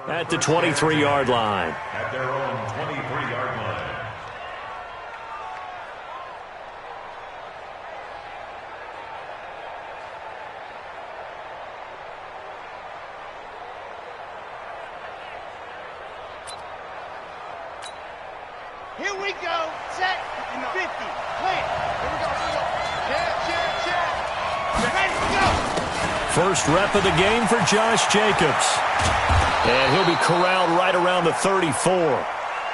At the 23-yard line. At their own 23-yard line. Here we go. Set and 50. Clear. Here we go. Check. Ready to go. First rep of the game for Josh Jacobs. And he'll be corralled right around the 34.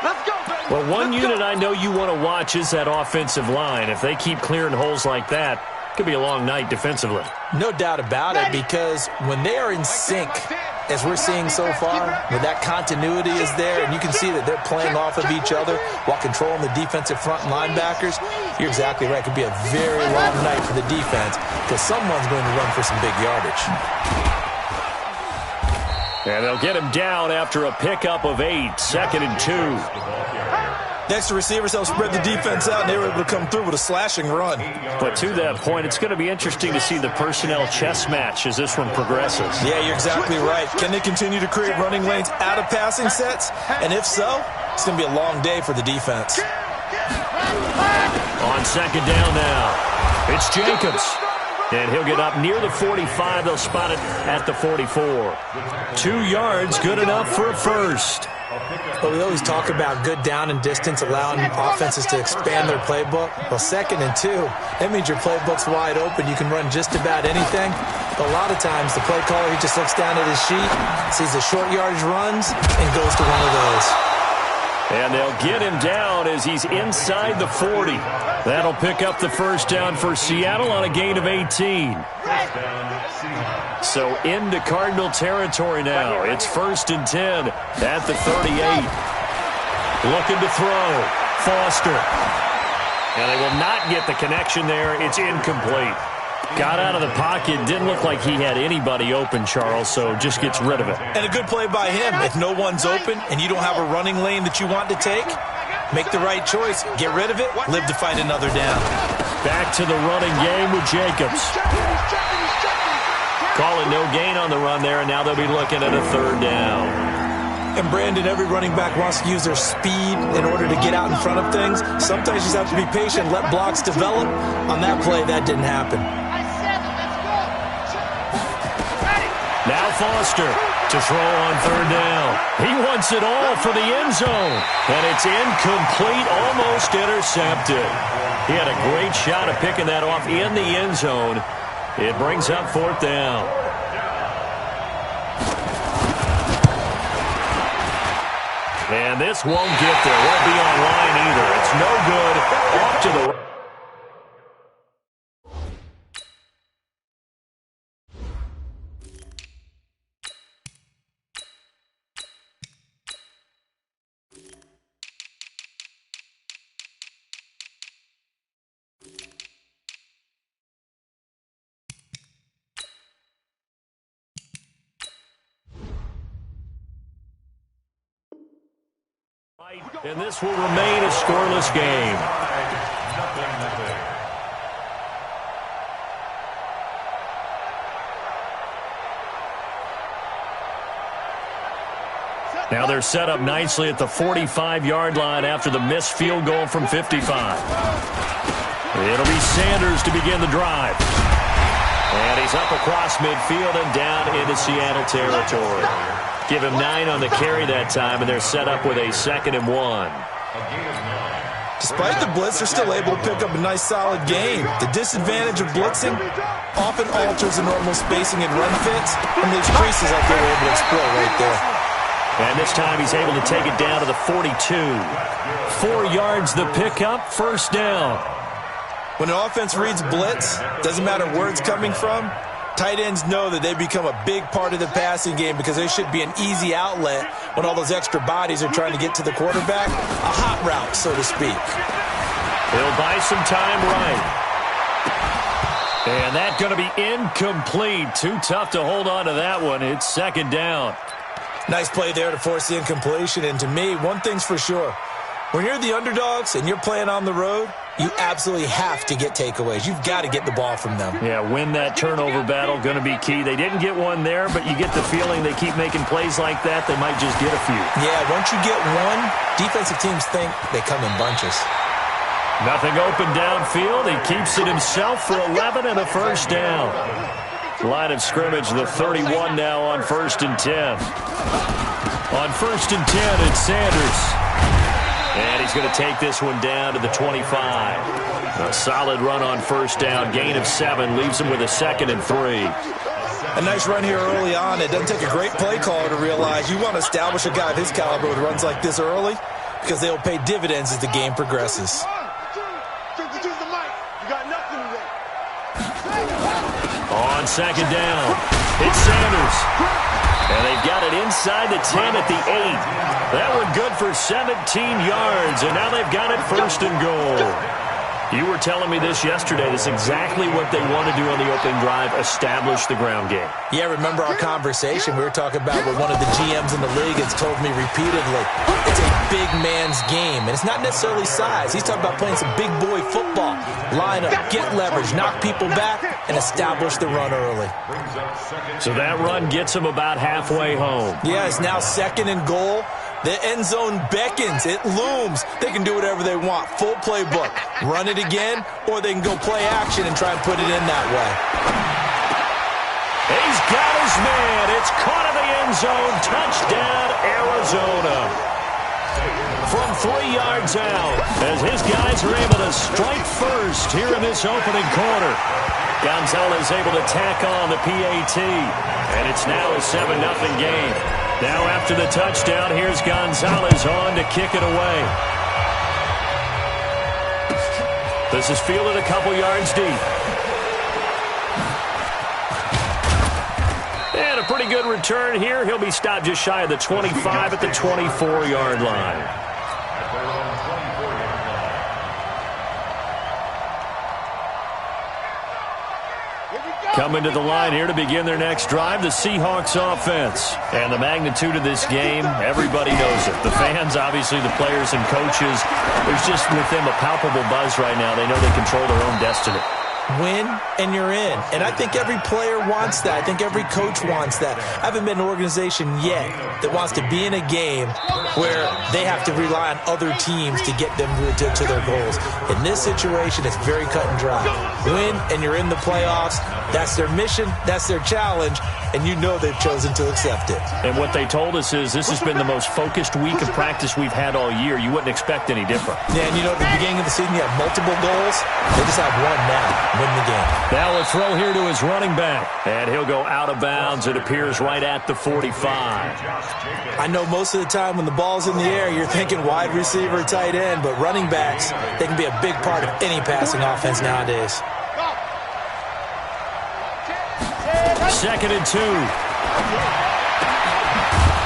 Let's go, baby. Well, one unit I know you want to watch is that offensive line. If they keep clearing holes like that, it could be a long night defensively. No doubt about it, because when they are in sync, as we're seeing so far, where that continuity is there, and you can see that they're playing off of each other while controlling the defensive front linebackers, you're exactly right. It could be a very long night for the defense because someone's going to run for some big yardage. And they'll get him down after a pickup of 8, 2nd and 2. Next, the receivers help spread the defense out, and they were able to come through with a slashing run. But to that point, it's going to be interesting to see the personnel chess match as this one progresses. Yeah, you're exactly right. Can they continue to create running lanes out of passing sets? And if so, it's going to be a long day for the defense. On 2nd down now, it's Jacobs. And he'll get up near the 45. They'll spot it at the 44. 2 yards, good enough for a first. Well, we always talk about good down and distance, allowing offenses to expand their playbook. Well, 2nd and 2, that means your playbook's wide open. You can run just about anything. But a lot of times, the play caller, he just looks down at his sheet, sees the short yardage runs, and goes to one of those. And they'll get him down as he's inside the 40. That'll pick up the first down for Seattle on a gain of 18. So into Cardinal territory now. It's 1st and 10 at the 38. Looking to throw. Foster. And they will not get the connection there. It's incomplete. Got out of the pocket. Didn't look like he had anybody open, Charles, so just gets rid of it. And a good play by him. If no one's open and you don't have a running lane that you want to take, make the right choice. Get rid of it. Live to fight another down. Back to the running game with Jacobs. Call it no gain on the run there, and now they'll be looking at a 3rd down. And, Brandon, every running back wants to use their speed in order to get out in front of things. Sometimes you just have to be patient, let blocks develop. On that play, that didn't happen. Now Foster to throw on 3rd down. He wants it all for the end zone. And it's incomplete, almost intercepted. He had a great shot at picking that off in the end zone. It brings up 4th down. And this won't get there. Won't be online either. It's no good. Off to the right. And this will remain a scoreless game. Now they're set up nicely at the 45-yard line after the missed field goal from 55. It'll be Sanders to begin the drive. And he's up across midfield and down into Seattle territory. Give him 9 on the carry that time, and they're set up with a 2nd and 1. Despite the blitz, they're still able to pick up a nice, solid gain. The disadvantage of blitzing often alters the normal spacing and run fits, and leaves creases like they were able to exploit right there. And this time he's able to take it down to the 42. 4 yards the pickup, 1st down. When an offense reads blitz, doesn't matter where it's coming from, tight ends know that they become a big part of the passing game because they should be an easy outlet when all those extra bodies are trying to get to the quarterback. A hot route, so to speak. He'll buy some time right. And that's going to be incomplete. Too tough to hold on to that one. It's 2nd down. Nice play there to force the incompletion. And to me, one thing's for sure. When you're the underdogs and you're playing on the road, you absolutely have to get takeaways. You've got to get the ball from them. Yeah, win that turnover battle, going to be key. They didn't get one there, but you get the feeling they keep making plays like that, they might just get a few. Yeah, once you get one, defensive teams think they come in bunches. Nothing open downfield. He keeps it himself for 11 and a first down. Line of scrimmage, the 31 now on 1st and 10. On 1st and 10, it's Sanders. And he's going to take this one down to the 25. A solid run on 1st down. Gain of 7 leaves him with a 2nd and 3. A nice run here early on. It doesn't take a great play caller to realize you want to establish a guy of his caliber with runs like this early because they'll pay dividends as the game progresses. On 2nd down, it's Sanders. And they've got it inside the 10 at the 8. That one good for 17 yards, and now they've got it 1st and goal. You were telling me this yesterday. This is exactly what they want to do on the opening drive, establish the ground game. Yeah, remember our conversation? We were talking about what one of the GMs in the league has told me repeatedly. It's a big man's game, and it's not necessarily size. He's talking about playing some big boy football. Line up, get leverage, knock people back, and establish the run early. So that run gets him about halfway home. Yeah, it's now 2nd and goal. The end zone beckons. It looms. They can do whatever they want. Full playbook. Run it again, or they can go play action and try and put it in that way. He's got his man. It's caught in the end zone. Touchdown, Arizona. From 3 yards out, as his guys are able to strike first here in this opening quarter. Gonzalez able to tack on the PAT, and it's now a 7-0 game. Now after the touchdown, here's Gonzalez on to kick it away. This is fielded a couple yards deep. And a pretty good return here. He'll be stopped just shy of the 25 at the 24-yard line. Coming to the line here to begin their next drive, the Seahawks offense. And the magnitude of this game, everybody knows it. The fans, obviously the players and coaches. There's just with them a palpable buzz right now. They know they control their own destiny. Win, and you're in. And I think every player wants that. I think every coach wants that. I haven't been in an organization yet that wants to be in a game where they have to rely on other teams to get them to their goals. In this situation, it's very cut and dry. Win, and you're in the playoffs. That's their mission. That's their challenge. And you know they've chosen to accept it. And what they told us is this has been the most focused week of practice we've had all year. You wouldn't expect any different. Yeah, and you know, at the beginning of the season, you have multiple goals. They just have one now. Win the game. Now a throw here to his running back. And he'll go out of bounds. It appears right at the 45. I know most of the time when the ball's in the air, you're thinking wide receiver, tight end. But running backs, they can be a big part of any passing offense nowadays. 2nd and 2.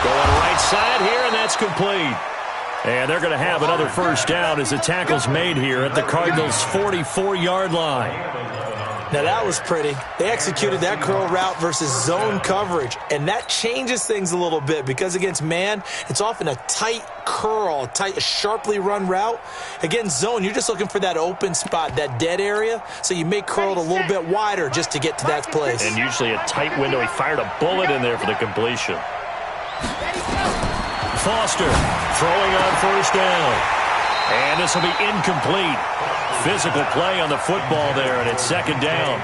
Going right side here, and that's complete. And they're going to have another first down as the tackle's made here at the Cardinals' 44-yard line. Now that was pretty. They executed that curl route versus zone coverage, and that changes things a little bit because against man, it's often a tight curl, tight, sharply run route. Against zone, you're just looking for that open spot, that dead area, so you may curl it a little bit wider just to get to that place. And usually a tight window. He fired a bullet in there for the completion. Foster throwing on first down. And this will be incomplete. Physical play on the football there, and it's 2nd down.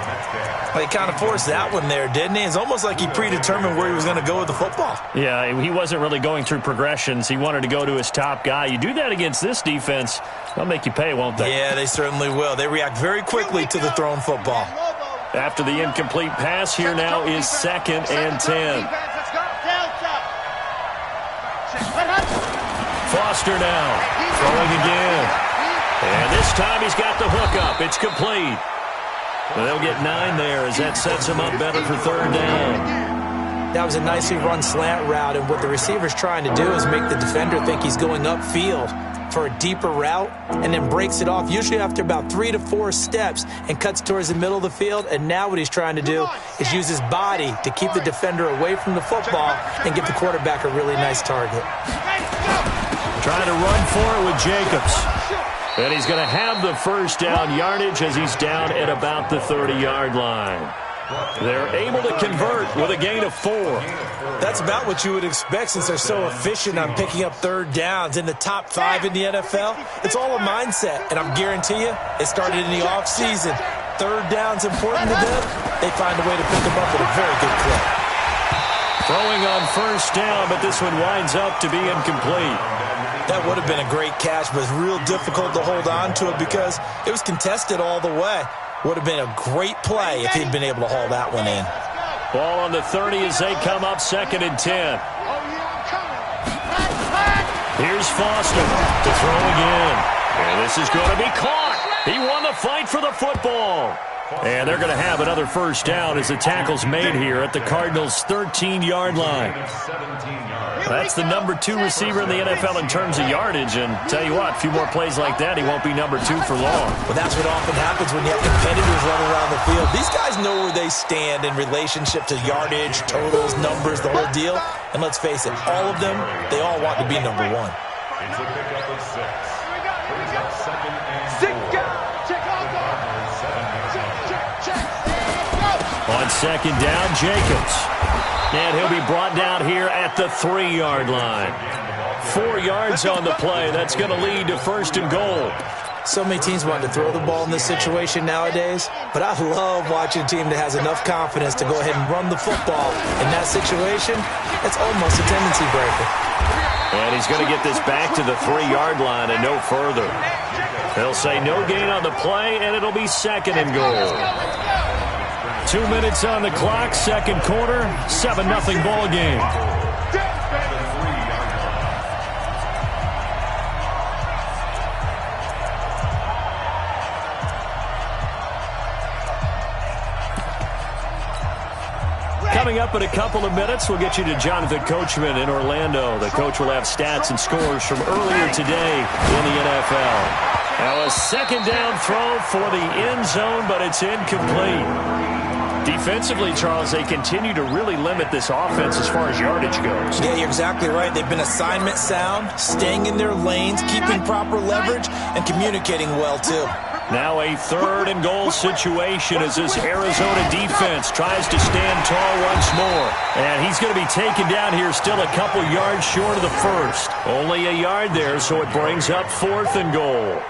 Well, he kind of forced that one there, didn't he? It's almost like he predetermined where he was going to go with the football. Yeah, he wasn't really going through progressions. He wanted to go to his top guy. You do that against this defense, they'll make you pay, won't they? Yeah, they certainly will. They react very quickly to the thrown football. After the incomplete pass, here now is 2nd and 10. Foster now, throwing again. And this time he's got the hook up. It's complete. They'll get 9 there as that sets him up better for 3rd down. That was a nicely run slant route, and what the receiver's trying to do is make the defender think he's going upfield for a deeper route and then breaks it off, usually after about 3 to 4 steps, and cuts towards the middle of the field. And now what he's trying to do is use his body to keep the defender away from the football and give the quarterback a really nice target. Trying to run for it with Jacobs. And he's going to have the first down yardage as he's down at about the 30-yard line. They're able to convert with a gain of 4. That's about what you would expect since they're so efficient on picking up third downs in the top 5 in the NFL. It's all a mindset, and I guarantee you it started in the offseason. Third down's important to them. They find a way to pick them up at a very good clip. Throwing on first down, but this one winds up to be incomplete. That would have been a great catch, but it's real difficult to hold on to it because it was contested all the way. Would have been a great play if he'd been able to haul that one in. Ball on the 30 as they come up 2nd and 10. Here's Foster to throw again. And this is going to be caught. He won the fight for the football. And they're going to have another first down as the tackle's made here at the Cardinals' 13-yard line. That's the number 2 receiver in the NFL in terms of yardage. And tell you what, a few more plays like that, he won't be number 2 for long. Well, that's what often happens when you have competitors running around the field. These guys know where they stand in relationship to yardage, totals, numbers, the whole deal. And let's face it, all of them, they all want to be number 1. It's a pickup of 6. Brings up 2nd and 4. On 2nd down, Jacobs. And he'll be brought down here at the 3-yard line. 4 yards on the play. That's going to lead to 1st and goal. So many teams want to throw the ball in this situation nowadays, but I love watching a team that has enough confidence to go ahead and run the football. In that situation, it's almost a tendency breaker. And he's going to get this back to the 3-yard line and no further. They'll say no gain on the play, and it'll be 2nd and goal. 2 minutes on the clock, 2nd quarter, 7-0 ball game. Coming up in a couple of minutes, we'll get you to Jonathan Coachman in Orlando. The coach will have stats and scores from earlier today in the NFL. Now a 2nd down throw for the end zone, but it's incomplete. Defensively, Charles, they continue to really limit this offense as far as yardage goes. Yeah, you're exactly right. They've been assignment sound, staying in their lanes, keeping proper leverage, and communicating well, too. Now a 3rd and goal situation as this Arizona defense tries to stand tall once more. And he's going to be taken down here still a couple yards short of the 1st. Only a yard there, so it brings up 4th and goal.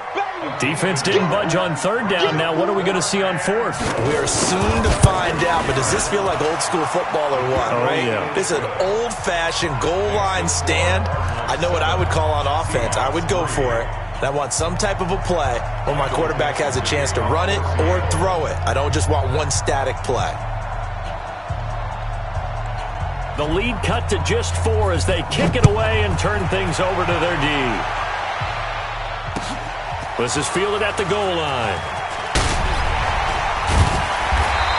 Defense didn't budge on 3rd down. Now what are we going to see on 4th? We are soon to find out, but does this feel like old school football or what, right? Yeah. This is an old-fashioned goal line stand. I know what I would call on offense. I would go for it. And I want some type of a play where my quarterback has a chance to run it or throw it. I don't just want one static play. The lead cut to just 4 as they kick it away and turn things over to their D. This is fielded at the goal line.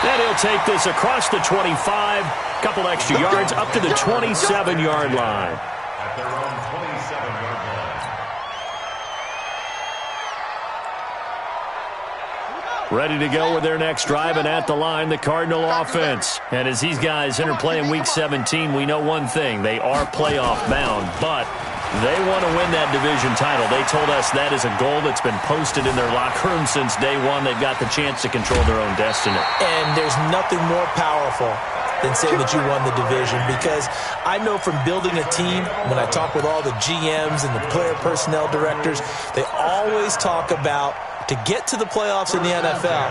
Then he'll take this across the 25, couple extra yards up to the 27-yard line. At their own 27-yard line. Ready to go with their next drive, and at the line, the Cardinal offense. And as these guys interplay in Week 17, we know one thing. They are playoff bound, but they want to win that division title. They told us that is a goal that's been posted in their locker room since day one. They've got the chance to control their own destiny. And there's nothing more powerful than saying that you won the division, because I know from building a team, when I talk with all the GMs and the player personnel directors, they always talk about to get to the playoffs in the NFL,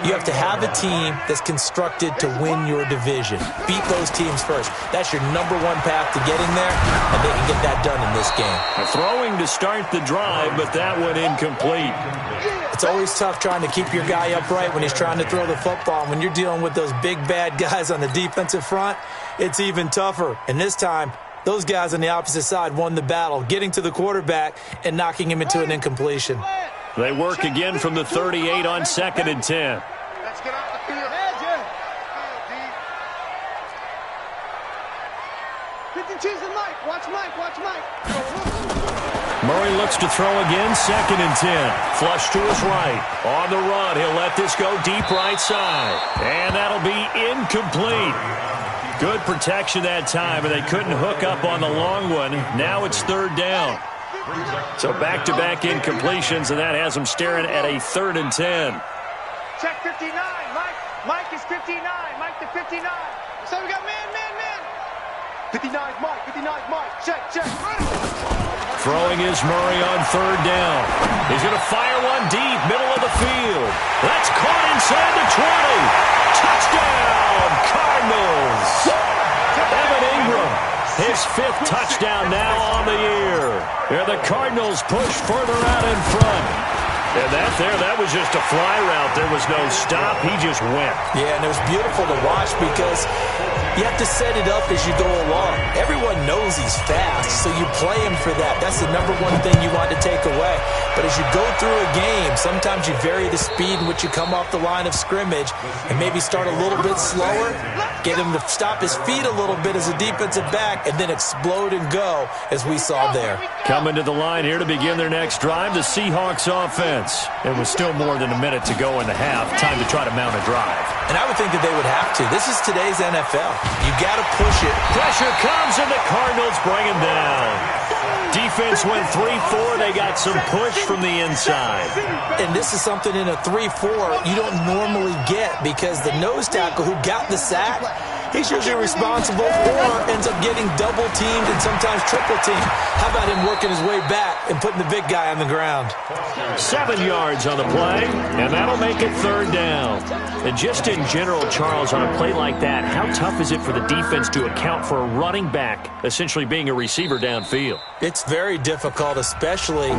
you have to have a team that's constructed to win your division. Beat those teams first. That's your #1 path to getting there, and they can get that done in this game. Throwing to start the drive, but that one incomplete. It's always tough trying to keep your guy upright when he's trying to throw the football. And when you're dealing with those big, bad guys on the defensive front, it's even tougher. And this time, those guys on the opposite side won the battle, getting to the quarterback and knocking him into an incompletion. They work again from the 38 on 2nd and 10. Let's get off the field. 52's and Mike. Watch Mike. Watch Mike. Murray looks to throw again, 2nd and 10. Flush to his right. On the run, he'll let this go deep right side. And that'll be incomplete. Good protection that time, and they couldn't hook up on the long one. Now it's 3rd down. So back-to-back incompletions, and that has them staring at a 3rd and 10. Check 59. Mike is 59. Mike to 59. So we got man. 59 Mike. 59 Mike. Check. Throwing is Murray on 3rd down. He's going to fire one deep, middle of the field. That's caught inside the 20. Touchdown, Cardinals. Evan Ingram, his 5th touchdown now on the year. Here the Cardinals push further out in front. And that was just a fly route. There was no stop. He just went. Yeah, and it was beautiful to watch because you have to set it up as you go along. Everyone knows he's fast, so you play him for that. That's the number one thing you want to take away. But as you go through a game, sometimes you vary the speed in which you come off the line of scrimmage and maybe start a little bit slower, get him to stop his feet a little bit as a defensive back, and then explode and go as we saw there. Coming to the line here to begin their next drive, the Seahawks offense. It was still more than a minute to go in the half. Time to try to mount a drive. And I would think that they would have to. This is today's NFL. You got to push it. Pressure comes, and the Cardinals bring him down. Defense went 3-4. They got some push from the inside. And this is something in a 3-4 you don't normally get because the nose tackle who got the sack, he's usually responsible or ends up getting double teamed and sometimes triple teamed. How about him working his way back and putting the big guy on the ground? 7 yards on the play, and that'll make it 3rd down. And just in general, Charles, on a play like that, how tough is it for the defense to account for a running back essentially being a receiver downfield? It's very difficult, especially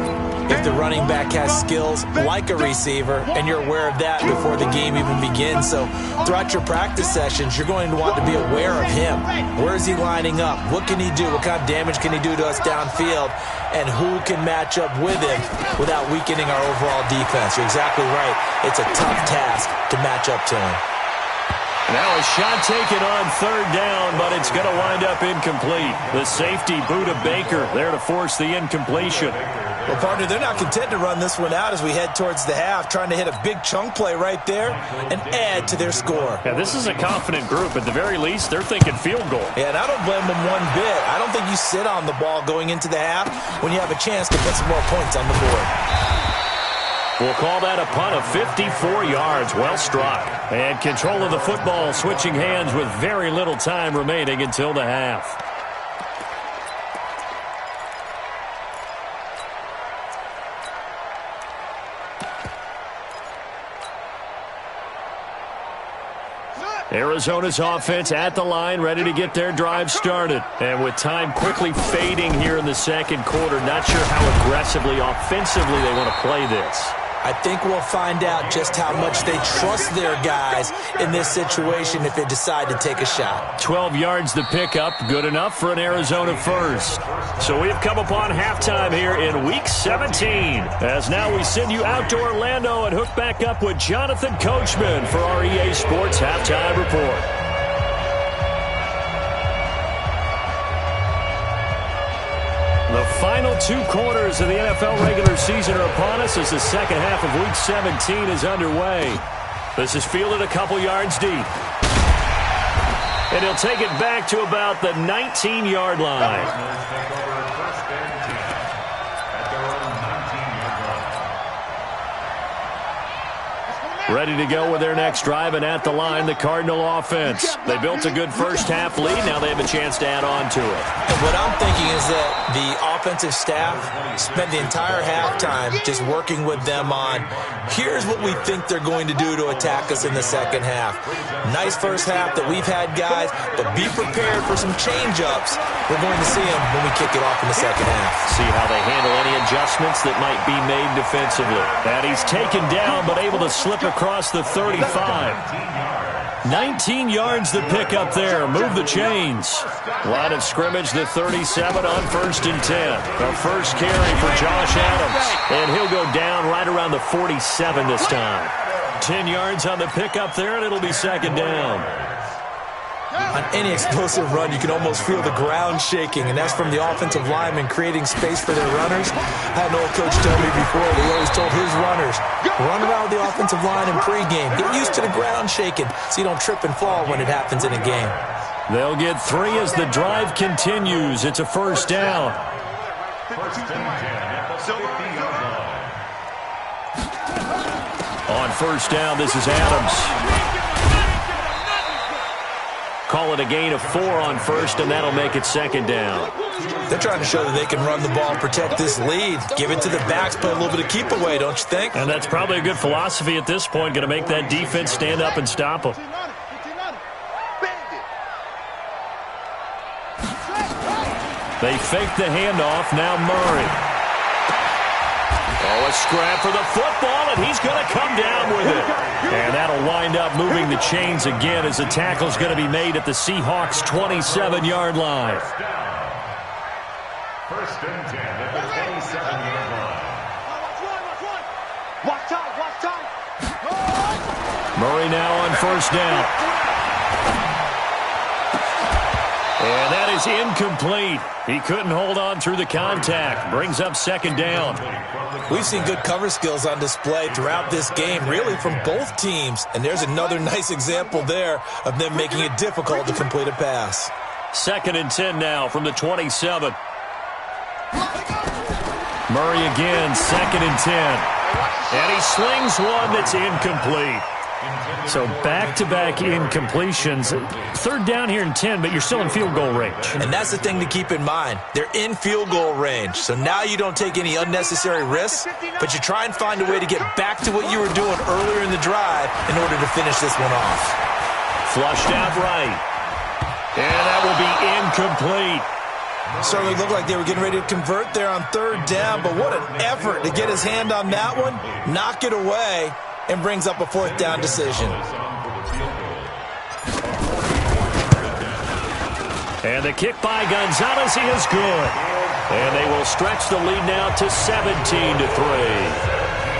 if the running back has skills like a receiver, and you're aware of that before the game even begins. So throughout your practice sessions, you're going to want to be aware of him. Where is he lining up? What can he do? What kind of damage can he do to us downfield? And who can match up with him without weakening our overall defense? You're exactly right. It's a tough task to match up to him. Now a shot taken on 3rd down, but it's going to wind up incomplete. The safety, Buda Baker, there to force the incompletion. Well, partner, they're not content to run this one out as we head towards the half, trying to hit a big chunk play right there and add to their score. Yeah, this is a confident group. At the very least, they're thinking field goal. Yeah, and I don't blame them one bit. I don't think you sit on the ball going into the half when you have a chance to put some more points on the board. We'll call that a punt of 54 yards. Well struck. And control of the football switching hands with very little time remaining until the half. Arizona's offense at the line, ready to get their drive started. And with time quickly fading here in the 2nd quarter, not sure how aggressively, offensively they want to play this. I think we'll find out just how much they trust their guys in this situation if they decide to take a shot. 12 yards to pick up, good enough for an Arizona first. So we have come upon halftime here in Week 17. As now we send you out to Orlando and hook back up with Jonathan Coachman for our EA Sports Halftime Report. The final 2 quarters of the NFL regular season are upon us as the second half of Week 17 is underway. This is fielded a couple yards deep. And he'll take it back to about the 19-yard line. Ready to go with their next drive, and at the line, the Cardinal offense. They built a good first-half lead. Now they have a chance to add on to it. And what I'm thinking is that the offensive staff spent the entire halftime just working with them on, here's what we think they're going to do to attack us in the second half. Nice first half that we've had, guys, but be prepared for some change-ups. We're going to see them when we kick it off in the second half. See how they handle any adjustments that might be made defensively. And he's taken down, but able to slip across the 35. 19 yards to pick up there. Move the chains. Line of scrimmage, the 37 on 1st and 10. The first carry for Josh Adams. And he'll go down right around the 47 this time. 10 yards on the pickup there, and it'll be 2nd down. On any explosive run, you can almost feel the ground shaking, and that's from the offensive linemen creating space for their runners. I had an old coach tell me before that he always told his runners, run around the offensive line in pregame. Get used to the ground shaking so you don't trip and fall when it happens in a game. They'll get 3 as the drive continues. It's a 1st down. 1st and 10. On first down, this is Adams. Call it a gain of 4 on first, and that'll make it second down. They're trying to show that they can run the ball and protect this lead. Give it to the backs, play a little bit of keep away, don't you think? And that's probably a good philosophy at this point, going to make that defense stand up and stop them. They fake the handoff, now Murray. Oh, a scrap for the football, and he's going to come down with it. And that'll wind up moving the chains again as the tackle's going to be made at the Seahawks' 27-yard line. First and 10 at the 27-yard line. Watch time. Murray now on first down. And that is incomplete. He couldn't hold on through the contact. Brings up second down. We've seen good cover skills on display throughout this game, really from both teams. And there's another nice example there of them making it difficult to complete a pass. Second and 10 now from the 27. Murray again, second and 10. And he slings one that's incomplete. So back-to-back incompletions. Third down here in 10, but you're still in field goal range. And that's the thing to keep in mind. They're in field goal range. So now you don't take any unnecessary risks, but you try and find a way to get back to what you were doing earlier in the drive in order to finish this one off. Flushed out right. And that will be incomplete. Certainly looked like they were getting ready to convert there on third down, but what an effort to get his hand on that one, knock it away, and brings up a fourth down decision. And the kick by Gonzalez is good. And they will stretch the lead now to 17-3.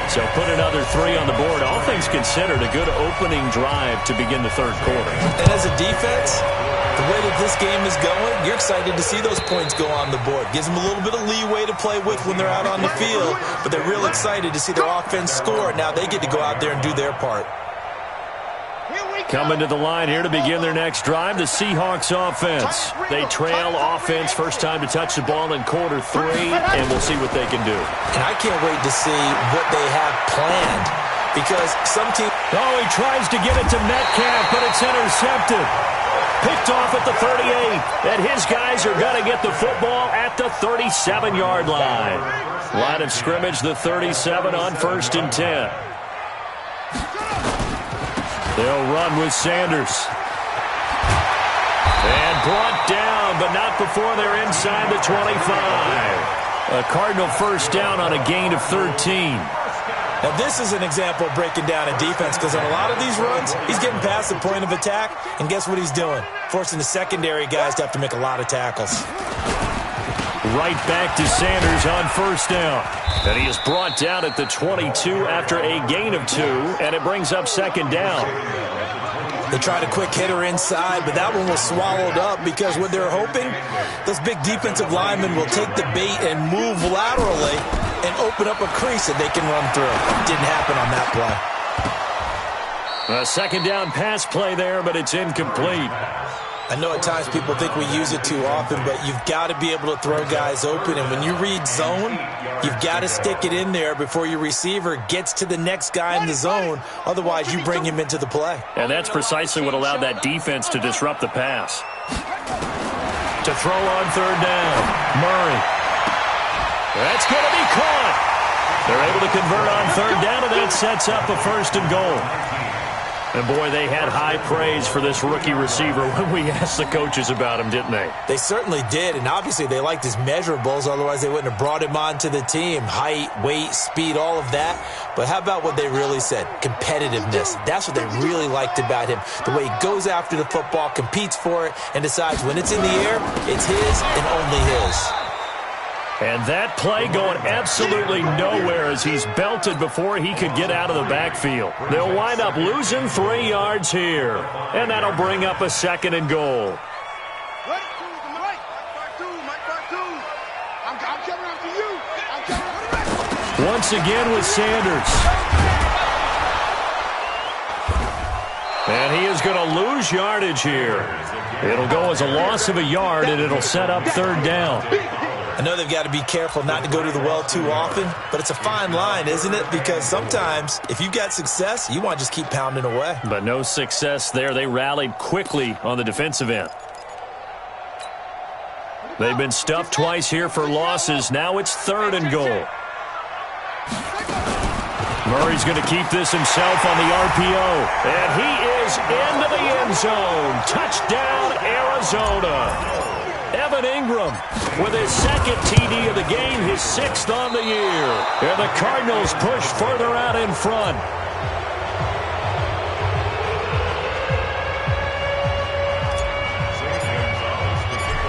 So put another 3 on the board. All things considered, a good opening drive to begin the third quarter. And as a defense, the way that this game is going, you're excited to see those points go on the board. Gives them a little bit of leeway to play with when they're out on the field, but they're real excited to see their offense score. Now they get to go out there and do their part. Coming to the line here to begin their next drive, the Seahawks offense. They trail offense, first time to touch the ball in quarter 3, and we'll see what they can do. And I can't wait to see what they have planned, because some team... Oh, he tries to get it to Metcalf, but it's intercepted. Picked off at the 38, and his guys are going to get the football at the 37-yard line. Line of scrimmage, the 37 on first and 10. They'll run with Sanders. And brought down, but not before they're inside the 25. A Cardinal first down on a gain of 13. Now, this is an example of breaking down a defense, because on a lot of these runs, he's getting past the point of attack, and guess what he's doing? Forcing the secondary guys to have to make a lot of tackles. Right back to Sanders on first down. And he is brought down at the 22 after a gain of 2, and it brings up second down. They tried a quick hitter inside, but that one was swallowed up because what they're hoping, those big defensive linemen will take the bait and move laterally and open up a crease that they can run through. Didn't happen on that play. A second down pass play there, but it's incomplete. I know at times people think we use it too often, but you've got to be able to throw guys open. And when you read zone, you've got to stick it in there before your receiver gets to the next guy in the zone. Otherwise, you bring him into the play. And that's precisely what allowed that defense to disrupt the pass. To throw on third down, Murray. That's going to be caught. They're able to convert on third down, and that sets up a first and goal. And, boy, they had high praise for this rookie receiver when we asked the coaches about him, didn't they? They certainly did, and obviously they liked his measurables. Otherwise, they wouldn't have brought him onto the team. Height, weight, speed, all of that. But how about what they really said? Competitiveness. That's what they really liked about him. The way he goes after the football, competes for it, and decides when it's in the air, it's his and only his. And that play going absolutely nowhere as he's belted before he could get out of the backfield. They'll wind up losing 3 yards here. And that'll bring up a second and goal. Once again with Sanders. And he is going to lose yardage here. It'll go as a loss of a yard, and it'll set up third down. I know they've got to be careful not to go to the well too often, but it's a fine line, isn't it? Because sometimes if you've got success, you want to just keep pounding away. But no success there. They rallied quickly on the defensive end. They've been stuffed twice here for losses. Now it's 3rd and goal. Murray's going to keep this himself on the RPO. And he is into the end zone. Touchdown, Arizona. Evan Ingram with his 2nd TD of the game, his 6th on the year. And the Cardinals push further out in front.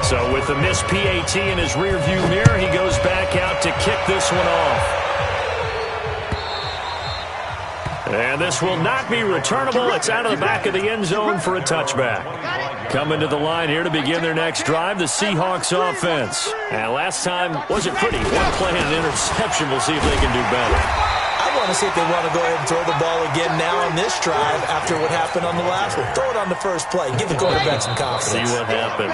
So with the missed PAT in his rearview mirror, he goes back out to kick this one off. And this will not be returnable. It's out of the back of the end zone for a touchback. Coming to the line here to begin their next drive, the Seahawks offense. And last time wasn't pretty. One play and an interception. We'll see if they can do better. I want to see if they want to go ahead and throw the ball again now on this drive after what happened on the last one. Throw it on the first play. Give the quarterback some confidence. See what happens.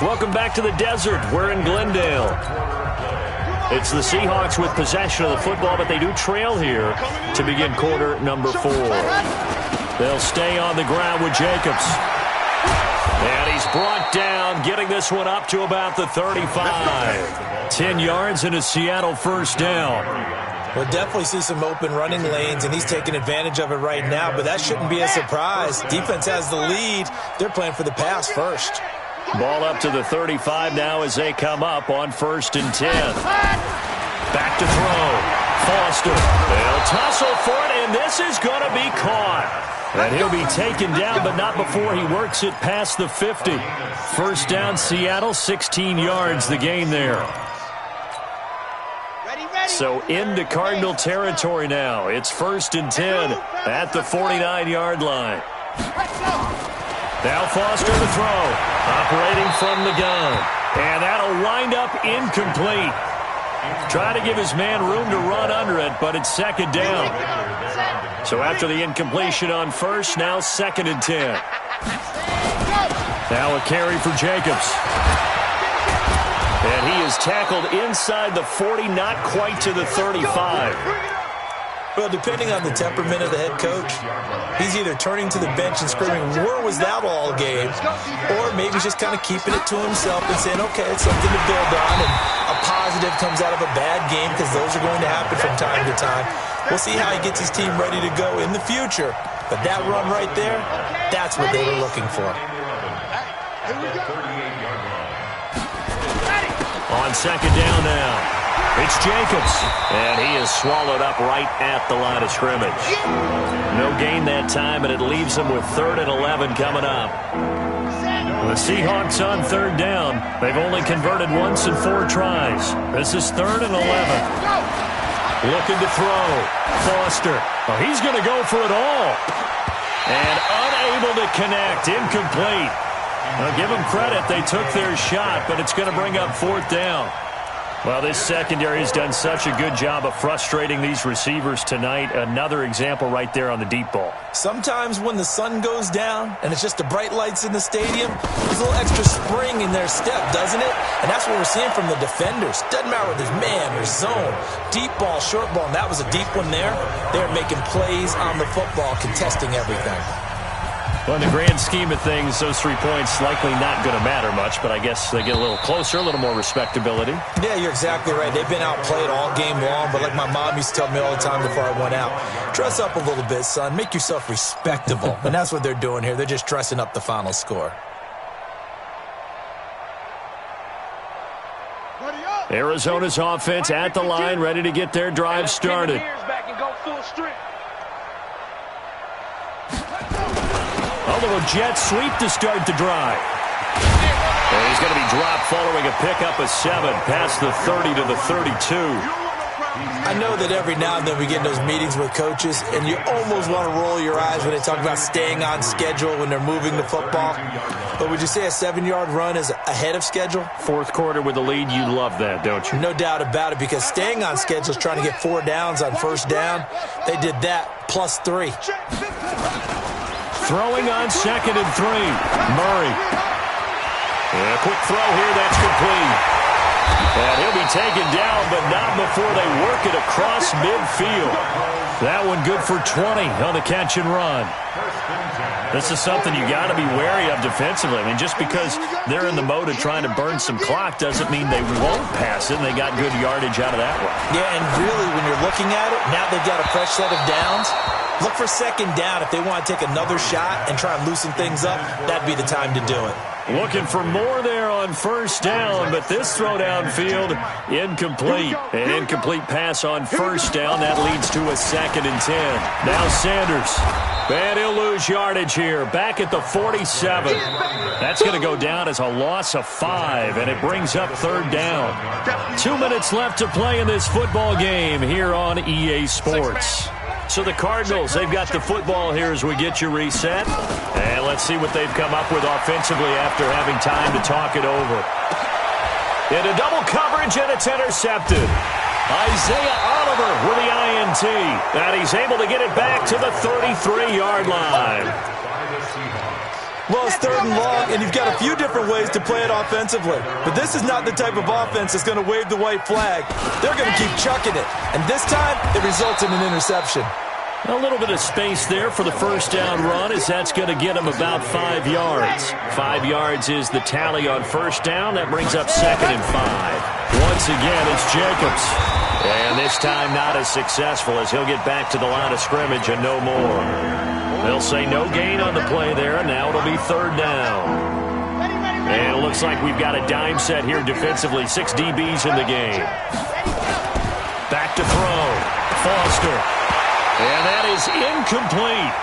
Welcome back to the desert. We're in Glendale. It's the Seahawks with possession of the football, but they do trail here to begin quarter number 4. They'll stay on the ground with Jacobs. And he's brought down, getting this one up to about the 35. 10 yards and a Seattle first down. We'll definitely see some open running lanes, and he's taking advantage of it right now, but that shouldn't be a surprise. Defense has the lead. They're playing for the pass first. Ball up to the 35 now as they come up on 1st and 10. Back to throw. Foster. They'll tussle for it, and this is going to be caught. And he'll be taken down, but not before he works it past the 50. First down, Seattle, 16 yards the gain there. So into Cardinal territory now. It's 1st and 10 at the 49-yard line. Now Foster to throw. Operating from the gun. And that'll wind up incomplete. Trying to give his man room to run under it, but it's 2nd down. So after the incompletion on 1st, now 2nd and 10. Now a carry for Jacobs. And he is tackled inside the 40, not quite to the 35. Well, depending on the temperament of the head coach, he's either turning to the bench and screaming, "Where was that all game?" Or maybe he's just kind of keeping it to himself and saying, okay, it's something to build on, and a positive comes out of a bad game because those are going to happen from time to time. We'll see how he gets his team ready to go in the future. But that run right there, that's what they were looking for. On 2nd down now, it's Jacobs, and he is swallowed up right at the line of scrimmage. No gain that time, and it leaves him with 3rd and 11 coming up. The Seahawks on 3rd down. They've only converted once in 4 tries. This is 3rd and 11. Looking to throw. Foster. Oh, he's going to go for it all. And unable to connect. Incomplete. I'll give them credit. They took their shot, but it's going to bring up 4th down. Well, this secondary has done such a good job of frustrating these receivers tonight. Another example right there on the deep ball. Sometimes when the sun goes down and it's just the bright lights in the stadium, there's a little extra spring in their step, doesn't it? And that's what we're seeing from the defenders. Doesn't matter whether it's man or zone, deep ball, short ball, and that was a deep one there. They're making plays on the football, contesting everything. Well, in the grand scheme of things, those 3 points likely not going to matter much, but I guess they get a little closer, a little more respectability. Yeah, you're exactly right. They've been outplayed all game long, but like my mom used to tell me all the time before I went out, dress up a little bit, son. Make yourself respectable. And that's what they're doing here. They're just dressing up the final score. Arizona's offense at the line, ready to get their drive started. A little jet sweep to start the drive. And he's going to be dropped following a pickup of 7 past the 30 to the 32. I know that every now and then we get in those meetings with coaches, and you almost want to roll your eyes when they talk about staying on schedule when they're moving the football. But would you say a 7-yard run is ahead of schedule? 4th quarter with the lead, you love that, don't you? No doubt about it, because staying on schedule is trying to get 4 downs on 1st down. They did that plus 3. Throwing on 2nd and 3. Murray. And a quick throw here, that's complete. And he'll be taken down, but not before they work it across midfield. That one good for 20 on the catch and run. This is something you got to be wary of defensively. I mean, just because they're in the mode of trying to burn some clock doesn't mean they won't pass it, and they got good yardage out of that one. Yeah, and really, when you're looking at it, now they've got a fresh set of downs. Look for second down. If they want to take another shot and try and loosen things up, that'd be the time to do it. Looking for more there on first down, but this throw downfield, incomplete. An incomplete pass on first down. That leads to a 2nd and 10. Now Sanders. And he'll lose yardage here. Back at the 47. That's going to go down as a loss of 5, and it brings up 3rd down. 2 minutes left to play in this football game here on EA Sports. So the Cardinals, they've got the football here as we get you reset. And let's see what they've come up with offensively after having time to talk it over. Into double coverage, and it's intercepted. Isaiah Oliver with the INT. And he's able to get it back to the 33-yard line. Well, it's 3rd and long, and you've got a few different ways to play it offensively. But this is not the type of offense that's going to wave the white flag. They're going to keep chucking it. And this time, it results in an interception. A little bit of space there for the first down run, as that's going to get him about 5 yards. 5 yards is the tally on first down. That brings up 2nd and 5. Once again, it's Jacobs. And this time not as successful, as he'll get back to the line of scrimmage and no more. They'll say no gain on the play there, and now it'll be 3rd down. And it looks like we've got a dime set here defensively. 6 DBs in the game. Back to throw. Foster. And that is incomplete.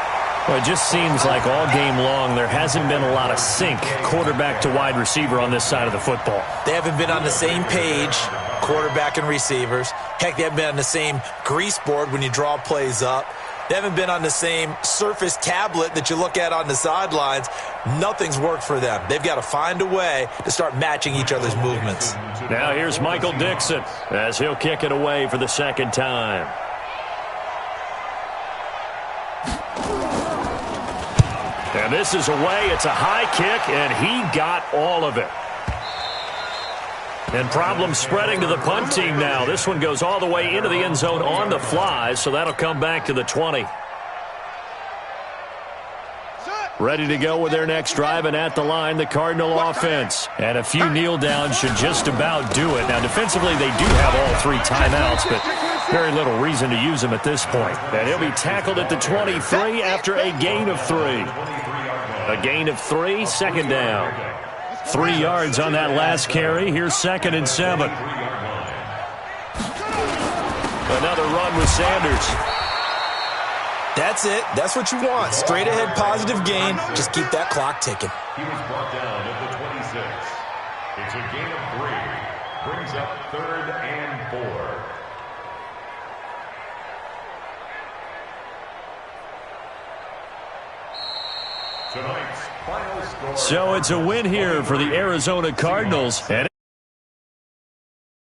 Well, it just seems like all game long there hasn't been a lot of sync quarterback to wide receiver on this side of the football. They haven't been on the same page, quarterback and receivers. Heck, they haven't been on the same grease board when you draw plays up. They haven't been on the same surface tablet that you look at on the sidelines. Nothing's worked for them. They've got to find a way to start matching each other's movements. Now here's Michael Dixon as he'll kick it away for the 2nd time. And this is away. It's a high kick, and he got all of it. And problems spreading to the punt team now. This one goes all the way into the end zone on the fly, so that'll come back to the 20. Ready to go with their next drive, and at the line, the Cardinal offense. And a few kneel downs should just about do it. Now, defensively, they do have all 3 timeouts, but very little reason to use them at this point. And he'll be tackled at the 23 after a gain of 3. A gain of 3, 2nd down. 3 yards on that last carry. Here's 2nd and 7. Another run with Sanders. That's it. That's what you want. Straight ahead positive gain. Just keep that clock ticking. He was brought down at the 26. It's a gain of 3. Brings up 3rd and 4. Tonight's final score. So it's a win here for the Arizona Cardinals. And